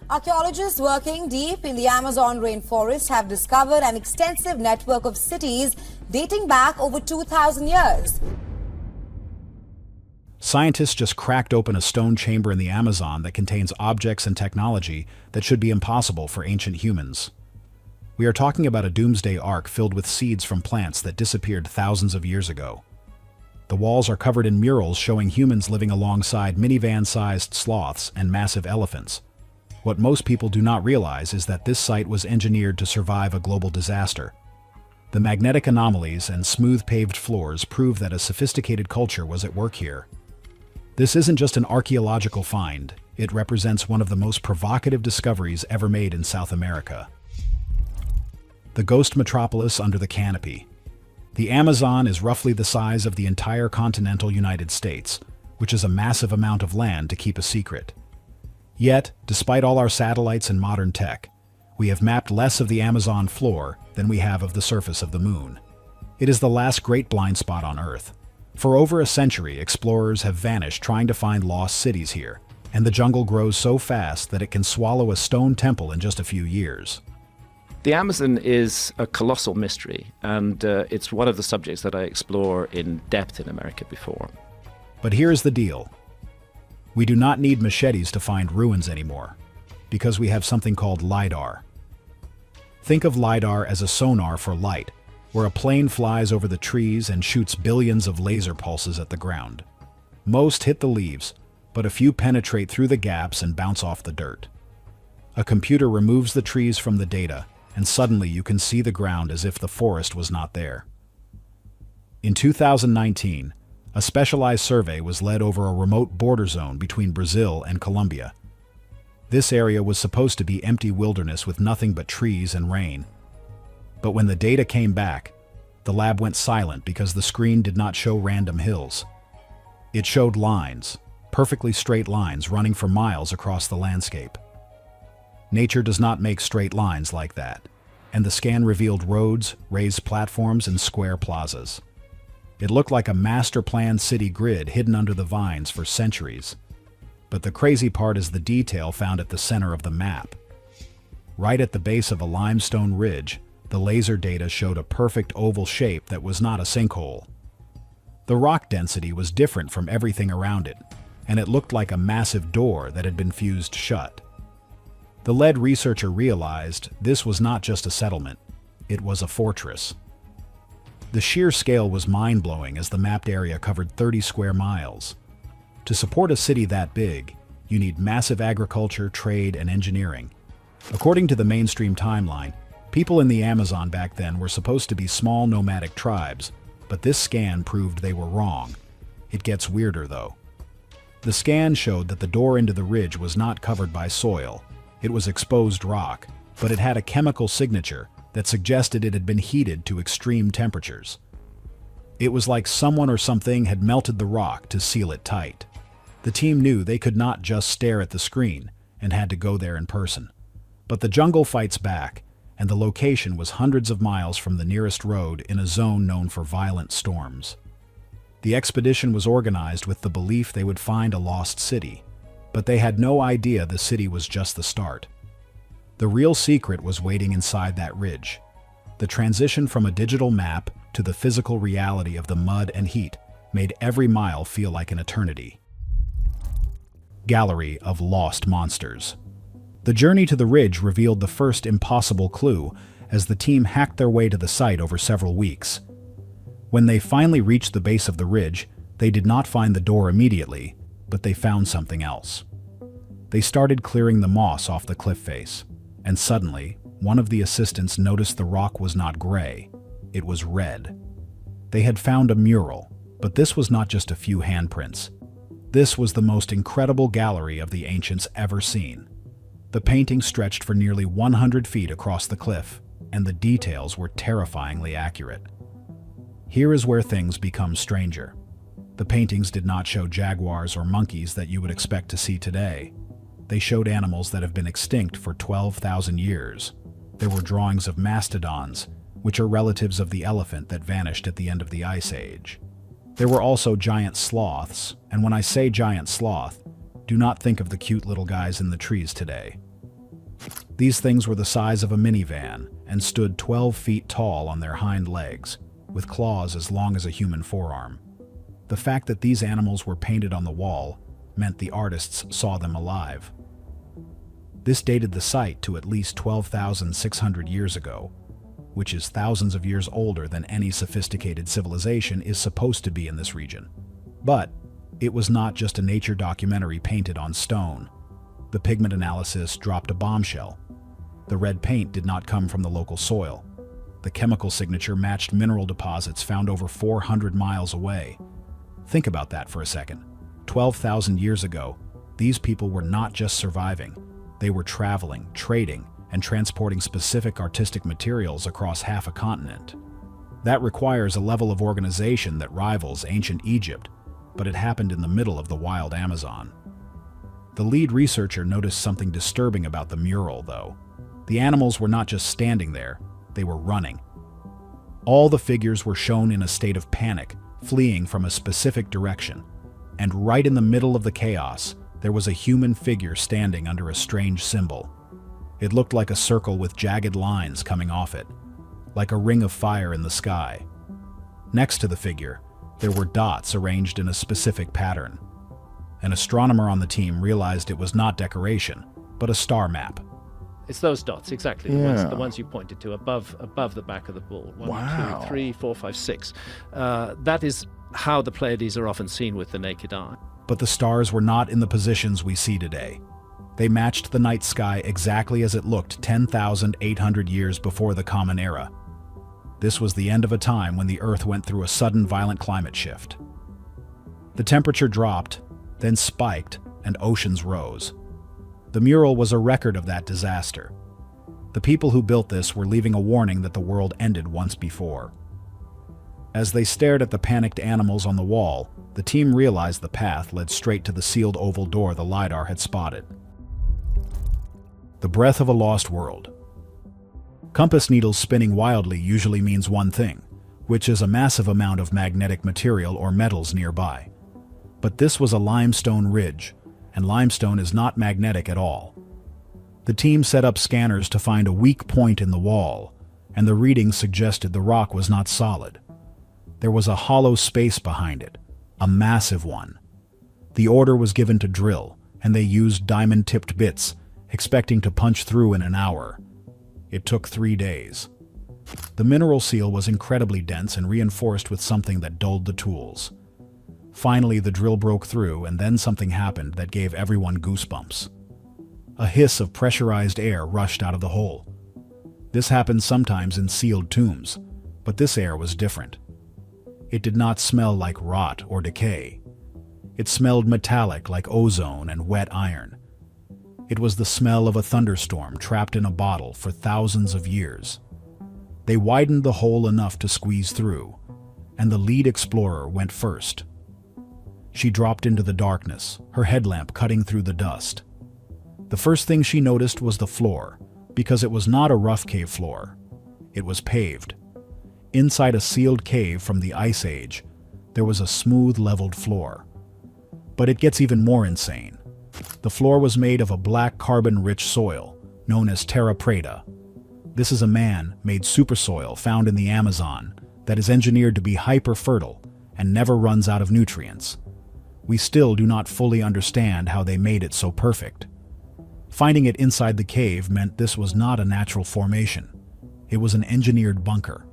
Archaeologists working deep in the Amazon rainforest have discovered an extensive network of cities dating back over 2,000 years. Scientists just cracked open a stone chamber in the Amazon that contains objects and technology that should be impossible for ancient humans. We are talking about a doomsday ark filled with seeds from plants that disappeared thousands of years ago. The walls are covered in murals showing humans living alongside minivan-sized sloths and massive elephants. What most people do not realize is that this site was engineered to survive a global disaster. The magnetic anomalies and smooth paved floors prove that a sophisticated culture was at work here. This isn't just an archaeological find, it represents one of the most provocative discoveries ever made in South America. The ghost metropolis under the canopy. The Amazon is roughly the size of the entire continental United States, which is a massive amount of land to keep a secret. Yet, despite all our satellites and modern tech, we have mapped less of the Amazon floor than we have of the surface of the moon. It is the last great blind spot on Earth. For over a century, explorers have vanished trying to find lost cities here, and the jungle grows so fast that it can swallow a stone temple in just a few years. The Amazon is a colossal mystery, and it's one of the subjects that I explore in depth in America before. But here's the deal. We do not need machetes to find ruins anymore, because we have something called LiDAR. Think of LiDAR as a sonar for light, where a plane flies over the trees and shoots billions of laser pulses at the ground. Most hit the leaves, but a few penetrate through the gaps and bounce off the dirt. A computer removes the trees from the data, and suddenly you can see the ground as if the forest was not there. In 2019, a specialized survey was led over a remote border zone between Brazil and Colombia. This area was supposed to be empty wilderness with nothing but trees and rain. But when the data came back, the lab went silent because the screen did not show random hills. It showed lines, perfectly straight lines running for miles across the landscape. Nature does not make straight lines like that, and the scan revealed roads, raised platforms, and square plazas. It looked like a master-planned city grid hidden under the vines for centuries. But the crazy part is the detail found at the center of the map. Right at the base of a limestone ridge, the laser data showed a perfect oval shape that was not a sinkhole. The rock density was different from everything around it, and it looked like a massive door that had been fused shut. The lead researcher realized this was not just a settlement, it was a fortress. The sheer scale was mind-blowing as the mapped area covered 30 square miles. To support a city that big, you need massive agriculture, trade, and engineering. According to the mainstream timeline, people in the Amazon back then were supposed to be small nomadic tribes, but this scan proved they were wrong. It gets weirder though. The scan showed that the door into the ridge was not covered by soil. It was exposed rock, but it had a chemical signature that suggested it had been heated to extreme temperatures. It was like someone or something had melted the rock to seal it tight. The team knew they could not just stare at the screen and had to go there in person. But the jungle fights back, and the location was hundreds of miles from the nearest road in a zone known for violent storms. The expedition was organized with the belief they would find a lost city, but they had no idea the city was just the start. The real secret was waiting inside that ridge. The transition from a digital map to the physical reality of the mud and heat made every mile feel like an eternity. Gallery of Lost Monsters. The journey to the ridge revealed the first impossible clue as the team hacked their way to the site over several weeks. When they finally reached the base of the ridge, they did not find the door immediately, but they found something else. They started clearing the moss off the cliff face, and suddenly, one of the assistants noticed the rock was not gray, it was red. They had found a mural, but this was not just a few handprints. This was the most incredible gallery of the ancients ever seen. The painting stretched for nearly 100 feet across the cliff, and the details were terrifyingly accurate. Here is where things become stranger. The paintings did not show jaguars or monkeys that you would expect to see today. They showed animals that have been extinct for 12,000 years. There were drawings of mastodons, which are relatives of the elephant that vanished at the end of the Ice Age. There were also giant sloths, and when I say giant sloth, do not think of the cute little guys in the trees today. These things were the size of a minivan and stood 12 feet tall on their hind legs, with claws as long as a human forearm. The fact that these animals were painted on the wall meant the artists saw them alive. This dated the site to at least 12,600 years ago, which is thousands of years older than any sophisticated civilization is supposed to be in this region. But it was not just a nature documentary painted on stone. The pigment analysis dropped a bombshell. The red paint did not come from the local soil. The chemical signature matched mineral deposits found over 400 miles away. Think about that for a second. 12,000 years ago, these people were not just surviving. They were traveling, trading, and transporting specific artistic materials across half a continent. That requires a level of organization that rivals ancient Egypt, but it happened in the middle of the wild Amazon. The lead researcher noticed something disturbing about the mural, though. The animals were not just standing there, they were running. All the figures were shown in a state of panic, fleeing from a specific direction. And right in the middle of the chaos, there was a human figure standing under a strange symbol. It looked like a circle with jagged lines coming off it, like a ring of fire in the sky. Next to the figure, there were dots arranged in a specific pattern. An astronomer on the team realized it was not decoration, but a star map. It's those dots, exactly. Yeah. The ones you pointed to above the back of the ball. Wow. 1, 2, 3, 4, 5, 6. That is how the Pleiades are often seen with the naked eye. But the stars were not in the positions we see today. They matched the night sky exactly as it looked 10,800 years before the Common Era. This was the end of a time when the Earth went through a sudden violent climate shift. The temperature dropped, then spiked, and oceans rose. The mural was a record of that disaster. The people who built this were leaving a warning that the world ended once before. As they stared at the panicked animals on the wall, the team realized the path led straight to the sealed oval door the LiDAR had spotted. The breath of a lost world. Compass needles spinning wildly usually means one thing, which is a massive amount of magnetic material or metals nearby. But this was a limestone ridge, and limestone is not magnetic at all. The team set up scanners to find a weak point in the wall, and the readings suggested the rock was not solid. There was a hollow space behind it, a massive one. The order was given to drill, and they used diamond-tipped bits, expecting to punch through in an hour. It took 3 days. The mineral seal was incredibly dense and reinforced with something that dulled the tools. Finally, the drill broke through, and then something happened that gave everyone goosebumps. A hiss of pressurized air rushed out of the hole. This happens sometimes in sealed tombs, but this air was different. It did not smell like rot or decay. It smelled metallic like ozone and wet iron. It was the smell of a thunderstorm trapped in a bottle for thousands of years. They widened the hole enough to squeeze through, and the lead explorer went first. She dropped into the darkness, her headlamp cutting through the dust. The first thing she noticed was the floor, because it was not a rough cave floor. It was paved. Inside a sealed cave from the Ice Age, there was a smooth, leveled floor. But it gets even more insane. The floor was made of a black carbon-rich soil, known as terra preta. This is a man-made supersoil found in the Amazon that is engineered to be hyper-fertile and never runs out of nutrients. We still do not fully understand how they made it so perfect. Finding it inside the cave meant this was not a natural formation. It was an engineered bunker.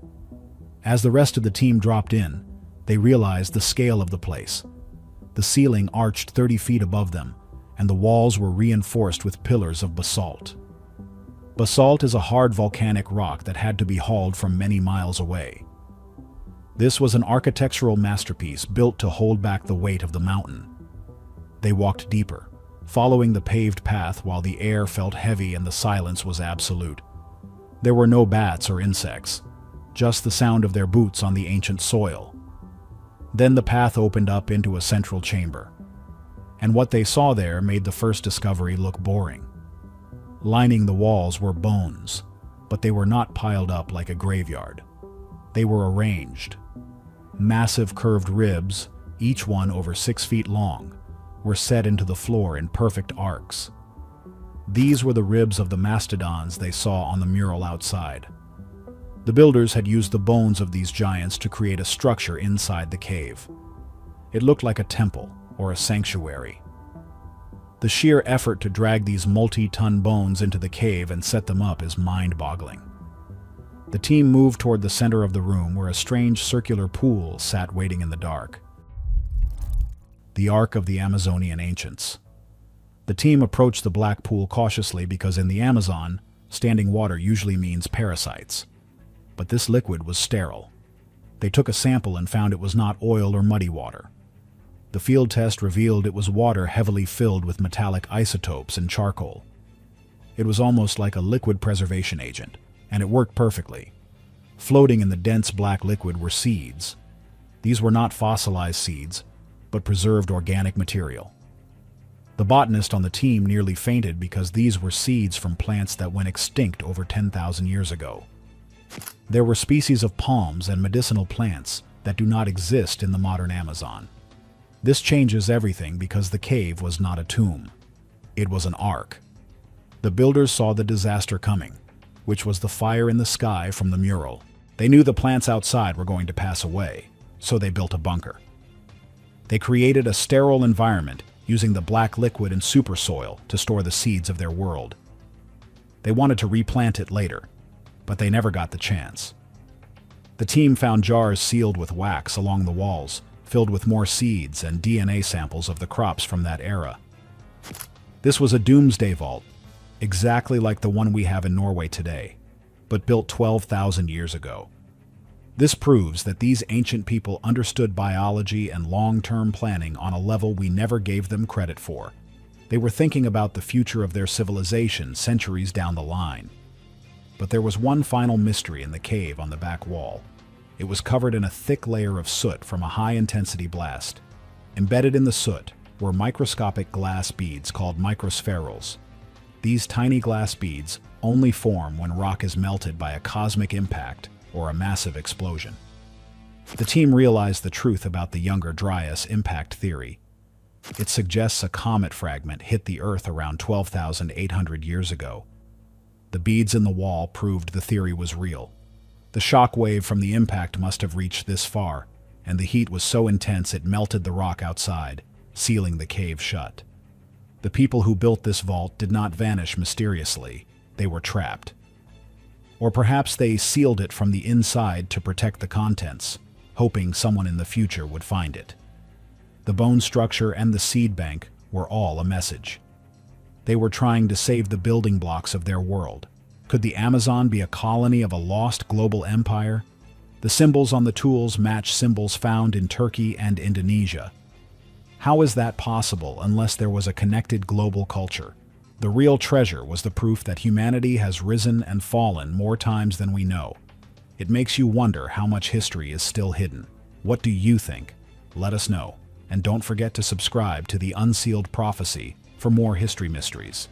As the rest of the team dropped in, they realized the scale of the place. The ceiling arched 30 feet above them, and the walls were reinforced with pillars of basalt. Basalt is a hard volcanic rock that had to be hauled from many miles away. This was an architectural masterpiece built to hold back the weight of the mountain. They walked deeper, following the paved path while the air felt heavy and the silence was absolute. There were no bats or insects, just the sound of their boots on the ancient soil. Then the path opened up into a central chamber, and what they saw there made the first discovery look boring. Lining the walls were bones, but they were not piled up like a graveyard. They were arranged. Massive curved ribs, each one over 6 feet long, were set into the floor in perfect arcs. These were the ribs of the mastodons they saw on the mural outside. The builders had used the bones of these giants to create a structure inside the cave. It looked like a temple or a sanctuary. The sheer effort to drag these multi-ton bones into the cave and set them up is mind-boggling. The team moved toward the center of the room where a strange circular pool sat waiting in the dark. The Ark of the Amazonian Ancients. The team approached the black pool cautiously because in the Amazon, standing water usually means parasites. But this liquid was sterile. They took a sample and found it was not oil or muddy water. The field test revealed it was water heavily filled with metallic isotopes and charcoal. It was almost like a liquid preservation agent, and it worked perfectly. Floating in the dense black liquid were seeds. These were not fossilized seeds, but preserved organic material. The botanist on the team nearly fainted because these were seeds from plants that went extinct over 10,000 years ago. There were species of palms and medicinal plants that do not exist in the modern Amazon. This changes everything because the cave was not a tomb. It was an ark. The builders saw the disaster coming, which was the fire in the sky from the mural. They knew the plants outside were going to pass away, so they built a bunker. They created a sterile environment using the black liquid and super soil to store the seeds of their world. They wanted to replant it later, but they never got the chance. The team found jars sealed with wax along the walls, filled with more seeds and DNA samples of the crops from that era. This was a doomsday vault, exactly like the one we have in Norway today, but built 12,000 years ago. This proves that these ancient people understood biology and long-term planning on a level we never gave them credit for. They were thinking about the future of their civilization centuries down the line. But there was one final mystery in the cave on the back wall. It was covered in a thick layer of soot from a high-intensity blast. Embedded in the soot were microscopic glass beads called microspherules. These tiny glass beads only form when rock is melted by a cosmic impact or a massive explosion. The team realized the truth about the Younger Dryas impact theory. It suggests a comet fragment hit the Earth around 12,800 years ago. The beads in the wall proved the theory was real. The shock wave from the impact must have reached this far, and the heat was so intense it melted the rock outside, sealing the cave shut. The people who built this vault did not vanish mysteriously. They were trapped. Or perhaps they sealed it from the inside to protect the contents, hoping someone in the future would find it. The bone structure and the seed bank were all a message. They were trying to save the building blocks of their world. Could the Amazon be a colony of a lost global empire? The symbols on the tools match symbols found in Turkey and Indonesia. How is that possible unless there was a connected global culture? The real treasure was the proof that humanity has risen and fallen more times than we know. It makes you wonder how much history is still hidden. What do you think? Let us know. And don't forget to subscribe to the Unsealed Prophecy for more history mysteries.